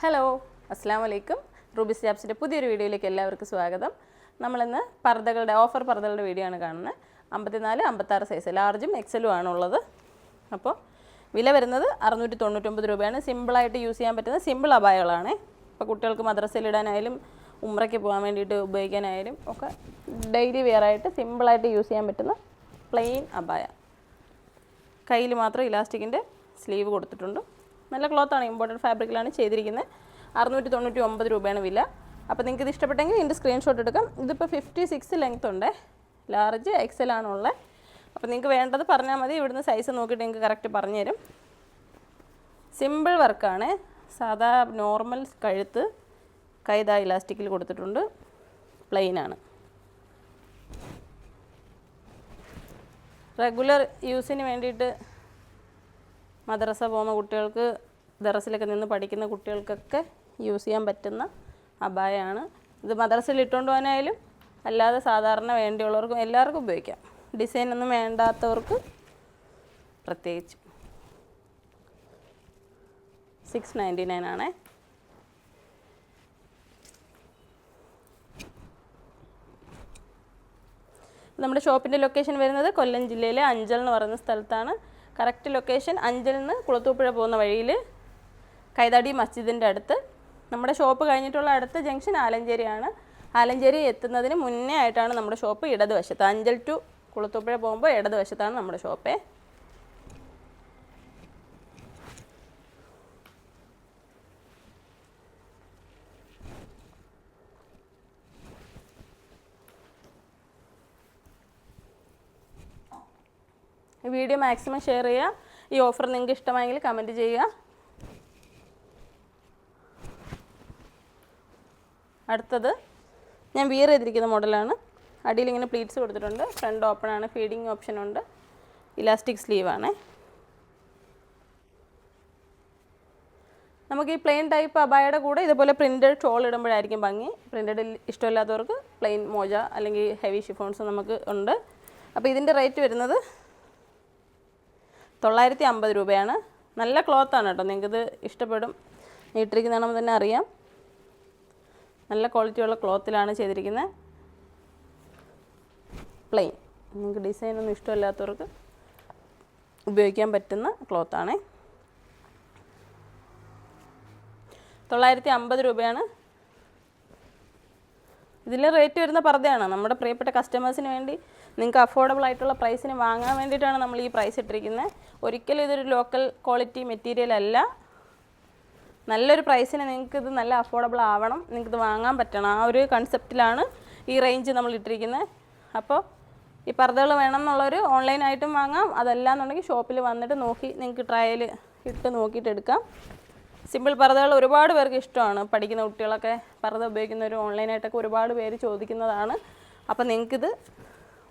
Hello, അസ്സാം വലൈക്കും. Rubies ജാബ്സിൻ്റെ പുതിയൊരു വീഡിയോയിലേക്ക് എല്ലാവർക്കും സ്വാഗതം. നമ്മളിന്ന് പർദ്ദകളുടെ ഓഫർ പർദ്ദകളുടെ വീഡിയോ ആണ് കാണുന്നത്. 54, 56 സൈസ്, ലാർജും എക്സലും ആണുള്ളത്. അപ്പോൾ വില വരുന്നത് 699 രൂപയാണ്. സിമ്പിളായിട്ട് യൂസ് ചെയ്യാൻ പറ്റുന്ന സിമ്പിൾ അബായകളാണ്. ഇപ്പോൾ കുട്ടികൾക്ക് മദ്രസയിലിടാനായാലും ഉംറയ്ക്ക് പോകാൻ വേണ്ടിയിട്ട് ഉപയോഗിക്കാനായാലും ഒക്കെ ഡെയിലി വെയറായിട്ട് സിമ്പിളായിട്ട് യൂസ് ചെയ്യാൻ പറ്റുന്ന പ്ലെയിൻ അബായ. കയ്യിൽ മാത്രം ഇലാസ്റ്റിക്കിൻ്റെ സ്ലീവ് കൊടുത്തിട്ടുണ്ട്. നല്ല ക്ലോത്താണ്, ഇമ്പോർട്ടൻറ്റ് ഫാബ്രിക്കിലാണ് ചെയ്തിരിക്കുന്നത്. 699 രൂപയാണ് വില. അപ്പോൾ നിങ്ങൾക്ക് ഇത് ഇഷ്ടപ്പെട്ടെങ്കിൽ ഇതിൻ്റെ സ്ക്രീൻഷോട്ട് എടുക്കാം. ഇതിപ്പോൾ 56 ലെങ്ത് ഉണ്ട്, ലാർജ് എക്സൽ ആണുള്ളത്. അപ്പോൾ നിങ്ങൾക്ക് വേണ്ടത് പറഞ്ഞാൽ മതി, ഇവിടുന്ന് സൈസ് നോക്കിയിട്ട് നിങ്ങൾക്ക് കറക്റ്റ് പറഞ്ഞു തരും. സിമ്പിൾ വർക്കാണ്, സാധാ നോർമൽ കഴുത്ത്, കൈതാ ഇലാസ്റ്റിക്കിൽ കൊടുത്തിട്ടുണ്ട്, പ്ലെയിനാണ്. റെഗുലർ യൂസിന് വേണ്ടിയിട്ട് മദ്രസ പോകുന്ന കുട്ടികൾക്ക്, ദറസിലൊക്കെ നിന്ന് പഠിക്കുന്ന കുട്ടികൾക്കൊക്കെ യൂസ് ചെയ്യാൻ പറ്റുന്ന അബായയാണ്. ഇത് മദ്രസയിൽ ഇട്ടുകൊണ്ട് പോകാനായാലും അല്ലാതെ സാധാരണ വേണ്ടിയുള്ളവർക്കും എല്ലാവർക്കും ഉപയോഗിക്കാം. ഡിസൈനൊന്നും വേണ്ടാത്തവർക്ക് പ്രത്യേകിച്ച്. 699 ആണേ. നമ്മുടെ ഷോപ്പിൻ്റെ ലൊക്കേഷൻ വരുന്നത് കൊല്ലം ജില്ലയിലെ അഞ്ചൽ എന്ന് പറയുന്ന സ്ഥലത്താണ്. കറക്റ്റ് ലൊക്കേഷൻ അഞ്ചലിൽ നിന്ന് കുളത്തൂപ്പുഴ പോകുന്ന വഴിയിൽ കൈതാടി മസ്ജിദിൻ്റെ അടുത്ത്. നമ്മുടെ ഷോപ്പ് കഴിഞ്ഞിട്ടുള്ള അടുത്ത ജംഗ്ഷൻ ആലഞ്ചേരിയാണ്. ആലഞ്ചേരി എത്തുന്നതിന് മുന്നേ ആയിട്ടാണ് നമ്മുടെ ഷോപ്പ് ഇടതുവശത്ത്. അഞ്ചൽ ടു കുളത്തൂപ്പുഴ പോകുമ്പോൾ ഇടതുവശത്താണ് നമ്മുടെ ഷോപ്പ്. വീഡിയോ മാക്സിമം ഷെയർ ചെയ്യുക. ഈ ഓഫർ നിങ്ങൾക്ക് ഇഷ്ടമായെങ്കിൽ കമൻറ്റ് ചെയ്യുക. അടുത്തത് ഞാൻ വിയർ ചെയ്തിരിക്കുന്ന മോഡലാണ്. അടിയിൽ ഇങ്ങനെ പ്ലീറ്റ്സ് കൊടുത്തിട്ടുണ്ട്. ഫ്രണ്ട് ഓപ്പൺ ആണ്, ഫീഡിങ് ഓപ്ഷൻ ഉണ്ട്, ഇലാസ്റ്റിക് സ്ലീവാണ്. നമുക്ക് ഈ പ്ലെയിൻ ടൈപ്പ് അബായയുടെ കൂടെ ഇതുപോലെ പ്രിൻറ്റഡ് ഷോൾ ഇടുമ്പോഴായിരിക്കും ഭംഗി. പ്രിൻറ്റഡ് ഇഷ്ടമില്ലാത്തവർക്ക് പ്ലെയിൻ മോജ അല്ലെങ്കിൽ ഹെവി ഷിഫോൺസ് നമുക്ക് ഉണ്ട്. അപ്പോൾ ഇതിൻ്റെ റേറ്റ് വരുന്നത് 950 രൂപയാണ്. നല്ല ക്ലോത്താണ് കേട്ടോ, നിങ്ങൾക്കിത് ഇഷ്ടപ്പെടും. ഇട്ടിരിക്കുന്നതാണെന്ന് തന്നെ അറിയാം. നല്ല ക്വാളിറ്റിയുള്ള ക്ലോത്തിലാണ് ചെയ്തിരിക്കുന്നത്. പ്ലെയിൻ, നിങ്ങൾക്ക് ഡിസൈനൊന്നും ഇഷ്ടമില്ലാത്തവർക്ക് ഉപയോഗിക്കാൻ പറ്റുന്ന ക്ലോത്താണ്. 950 രൂപയാണ്. ഇതിൽ റേറ്റ് വരുന്ന പർദ്ദയാണ്. നമ്മുടെ പ്രിയപ്പെട്ട കസ്റ്റമേഴ്സിന് വേണ്ടി നിങ്ങൾക്ക് അഫോർഡബിൾ ആയിട്ടുള്ള പ്രൈസിന് വാങ്ങാൻ വേണ്ടിയിട്ടാണ് നമ്മൾ ഈ പ്രൈസ് ഇട്ടിരിക്കുന്നത്. ഒരിക്കലും ഇതൊരു ലോക്കൽ ക്വാളിറ്റി മെറ്റീരിയൽ അല്ല. നല്ലൊരു പ്രൈസിന് നിങ്ങൾക്കിത് നല്ല അഫോർഡബിൾ ആവണം, നിങ്ങൾക്കിത് വാങ്ങാൻ പറ്റണം. ആ ഒരു കൺസെപ്റ്റിലാണ് ഈ റേഞ്ച് നമ്മൾ ഇട്ടിരിക്കുന്നത്. അപ്പോൾ ഈ പർദ്ദകൾ വേണം എന്നുള്ളവർ ഓൺലൈനായിട്ടും വാങ്ങാം. അതല്ലാന്നുണ്ടെങ്കിൽ ഷോപ്പിൽ വന്നിട്ട് നോക്കി നിങ്ങൾക്ക് ട്രയൽ ഇട്ട് നോക്കിയിട്ട് എടുക്കാം. സിമ്പിൾ പർദ്ദകൾ ഒരുപാട് പേർക്ക് ഇഷ്ടമാണ്. പഠിക്കുന്ന കുട്ടികളൊക്കെ പർദ്ദ ഉപയോഗിക്കുന്നവർ ഓൺലൈനായിട്ടൊക്കെ ഒരുപാട് പേര് ചോദിക്കുന്നതാണ്. അപ്പോൾ നിങ്ങൾക്കിത്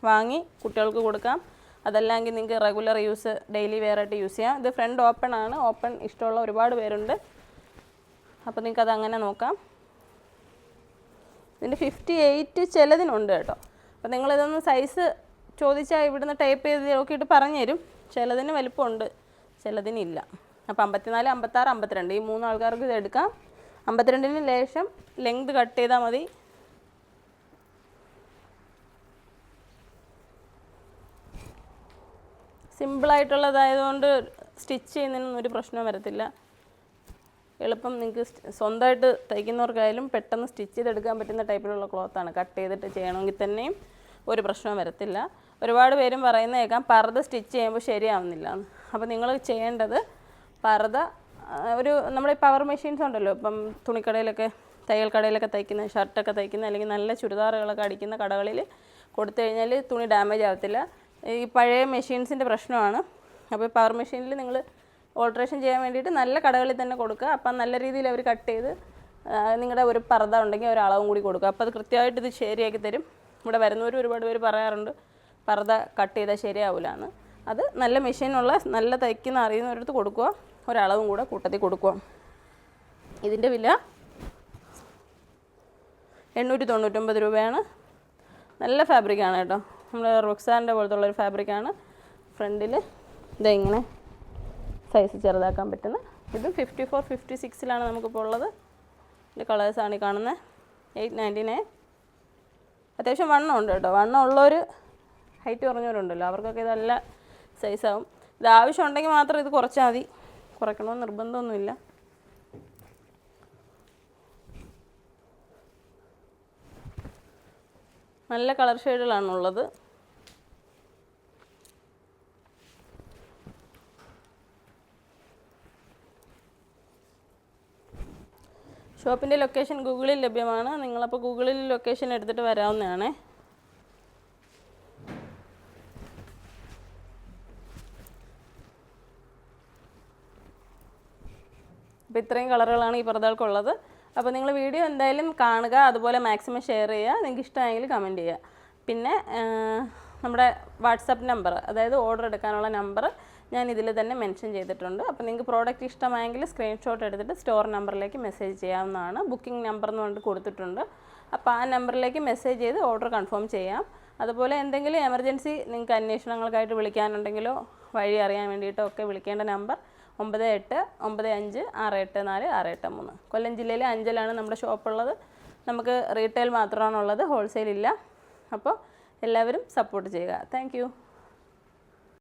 വാങ്ങി കുട്ടികൾക്ക് കൊടുക്കാം. അതല്ലെങ്കിൽ നിങ്ങൾക്ക് റെഗുലർ യൂസ്, ഡെയിലി വെയറായിട്ട് യൂസ് ചെയ്യാം. ഇത് ഫ്രണ്ട് ഓപ്പൺ ആണ്. ഓപ്പൺ ഇഷ്ടമുള്ള ഒരുപാട് പേരുണ്ട്. അപ്പോൾ നിങ്ങൾക്കത് അങ്ങനെ നോക്കാം. ഇതിൻ്റെ 58 ചിലതിനുണ്ട് കേട്ടോ. അപ്പോൾ നിങ്ങളിതൊന്ന് സൈസ് ചോദിച്ചാൽ ഇവിടുന്ന് ടൈപ്പ് ചെയ്ത് നോക്കിയിട്ട് പറഞ്ഞു തരും. ചിലതിന് വലിപ്പമുണ്ട്, ചിലതിനില്ല. അപ്പോൾ 54, 56, 52 ഈ 3 ആൾക്കാർക്ക് ഇത് എടുക്കാം. 52-ന് ലേശം ലെങ്ത് കട്ട് ചെയ്താൽ മതി. സിമ്പിളായിട്ടുള്ളതായതുകൊണ്ട് സ്റ്റിച്ച് ചെയ്യുന്നതിനൊന്നും ഒരു പ്രശ്നവും വരത്തില്ല. എളുപ്പം നിങ്ങൾക്ക് സ്വന്തമായിട്ട് തയ്ക്കുന്നവർക്കായാലും പെട്ടെന്ന് സ്റ്റിച്ച് ചെയ്തെടുക്കാൻ പറ്റുന്ന ടൈപ്പിലുള്ള ക്ലോത്താണ്. കട്ട് ചെയ്തിട്ട് ചെയ്യണമെങ്കിൽ തന്നെയും ഒരു പ്രശ്നവും വരത്തില്ല. ഒരുപാട് പേരും പറയുന്ന കേൾക്കാം പർദ്ദ സ്റ്റിച്ച് ചെയ്യുമ്പോൾ ശരിയാവുന്നില്ല എന്ന്. അപ്പോൾ നിങ്ങൾ ചെയ്യേണ്ടത് പർദ്ദ ഒരു നമ്മുടെ പവർ മെഷീൻസ് ഉണ്ടല്ലോ, ഇപ്പം തുണിക്കടയിലൊക്കെ, തയ്യൽ കടയിലൊക്കെ തയ്ക്കുന്ന, ഷർട്ടൊക്കെ തയ്ക്കുന്ന, അല്ലെങ്കിൽ നല്ല ചുരിദാറുകളൊക്കെ അടിക്കുന്ന കടകളിൽ കൊടുത്തു കഴിഞ്ഞാൽ തുണി ഡാമേജ് ആവത്തില്ല. ഈ പഴയ മെഷീൻസിൻ്റെ പ്രശ്നമാണ്. അപ്പോൾ പവർ മെഷീനിൽ നിങ്ങൾ ഓൾട്രേഷൻ ചെയ്യാൻ വേണ്ടിയിട്ട് നല്ല കടകളിൽ തന്നെ കൊടുക്കുക. അപ്പം നല്ല രീതിയിൽ അവർ കട്ട് ചെയ്ത് നിങ്ങളുടെ ഒരു പർദ്ദ ഉണ്ടെങ്കിൽ ഒരളവും കൂടി കൊടുക്കുക. അപ്പോൾ അത് കൃത്യമായിട്ട് ഇത് ശരിയാക്കി തരും. ഇവിടെ വരുന്നവർ ഒരുപാട് പേര് പറയാറുണ്ട് പർദ്ദ കട്ട് ചെയ്താൽ ശരിയാവില്ല എന്ന്. അത് നല്ല മെഷീനുള്ള, നല്ല തയ്ക്കുന്ന അറിയുന്നവരടുത്ത് കൊടുക്കുക, ഒരളവും കൂടെ കൂട്ടത്തിൽ കൊടുക്കുക. ഇതിൻ്റെ വില 899 രൂപയാണ്. നല്ല ഫാബ്രിക്കാണ് കേട്ടോ. നമ്മൾ റൊക്സാൻ്റെ പോലത്തെ ഉള്ളൊരു ഫാബ്രിക്കാണ്. ഫ്രണ്ടിൽ ഇതെങ്ങനെ സൈസ് ചെറുതാക്കാൻ പറ്റുന്ന ഇതും 54, 56 നമുക്കിപ്പോൾ ഉള്ളത്. ഇതിൻ്റെ കളേഴ്സാണ് ഈ കാണുന്നത്. 899. അത്യാവശ്യം വണ്ണം ഉണ്ട് കേട്ടോ. വണ്ണം ഉള്ളവർ, ഹൈറ്റ് കുറഞ്ഞവരുണ്ടല്ലോ, അവർക്കൊക്കെ ഇത് നല്ല സൈസാവും. ഇത് ആവശ്യം ഉണ്ടെങ്കിൽ മാത്രം ഇത് കുറച്ചാൽ മതി, കുറയ്ക്കണമെന്ന് നിർബന്ധമൊന്നുമില്ല. നല്ല കളർ ഷെയ്ഡുകളാണുള്ളത്. ഷോപ്പിൻ്റെ ലൊക്കേഷൻ ഗൂഗിളിൽ ലഭ്യമാണ്. നിങ്ങളപ്പോൾ ഗൂഗിളിൽ ലൊക്കേഷൻ എടുത്തിട്ട് വരാവുന്നതാണ്. അപ്പോൾ ഇത്രയും കളറുകളാണ് ഈ പർദ്ദകൾക്കുള്ളത്. അപ്പോൾ നിങ്ങൾ വീഡിയോ എന്തായാലും കാണുക, അതുപോലെ മാക്സിമം ഷെയർ ചെയ്യുക, നിങ്ങൾക്ക് ഇഷ്ടമായെങ്കിൽ കമൻറ്റ് ചെയ്യുക. പിന്നെ നമ്മുടെ വാട്സാപ്പ് നമ്പർ, അതായത് ഓർഡർ എടുക്കാനുള്ള നമ്പർ ഞാൻ ഇതിൽ തന്നെ മെൻഷൻ ചെയ്തിട്ടുണ്ട്. അപ്പോൾ നിങ്ങൾക്ക് പ്രോഡക്റ്റ് ഇഷ്ടമായെങ്കിൽ സ്ക്രീൻഷോട്ട് എടുത്തിട്ട് സ്റ്റോർ നമ്പറിലേക്ക് മെസ്സേജ് ചെയ്യാവുന്നതാണ്. ബുക്കിംഗ് നമ്പർ എന്ന് പറഞ്ഞിട്ട് കൊടുത്തിട്ടുണ്ട്. അപ്പോൾ ആ നമ്പറിലേക്ക് മെസ്സേജ് ചെയ്ത് ഓർഡർ കൺഫേം ചെയ്യാം. അതുപോലെ എന്തെങ്കിലും എമർജൻസി നിങ്ങൾക്ക് അന്വേഷണങ്ങൾക്കായിട്ട് വിളിക്കാനുണ്ടെങ്കിലോ വഴി അറിയാൻ വേണ്ടിയിട്ടോ ഒക്കെ വിളിക്കേണ്ട നമ്പർ 9895684683. കൊല്ലം ജില്ലയിലെ അഞ്ചലാണ് നമ്മുടെ ഷോപ്പുള്ളത്. നമുക്ക് റീറ്റെയിൽ മാത്രമാണുള്ളത്, ഹോൾസെയിൽ ഇല്ല. അപ്പോൾ എല്ലാവരും സപ്പോർട്ട് ചെയ്യുക. താങ്ക്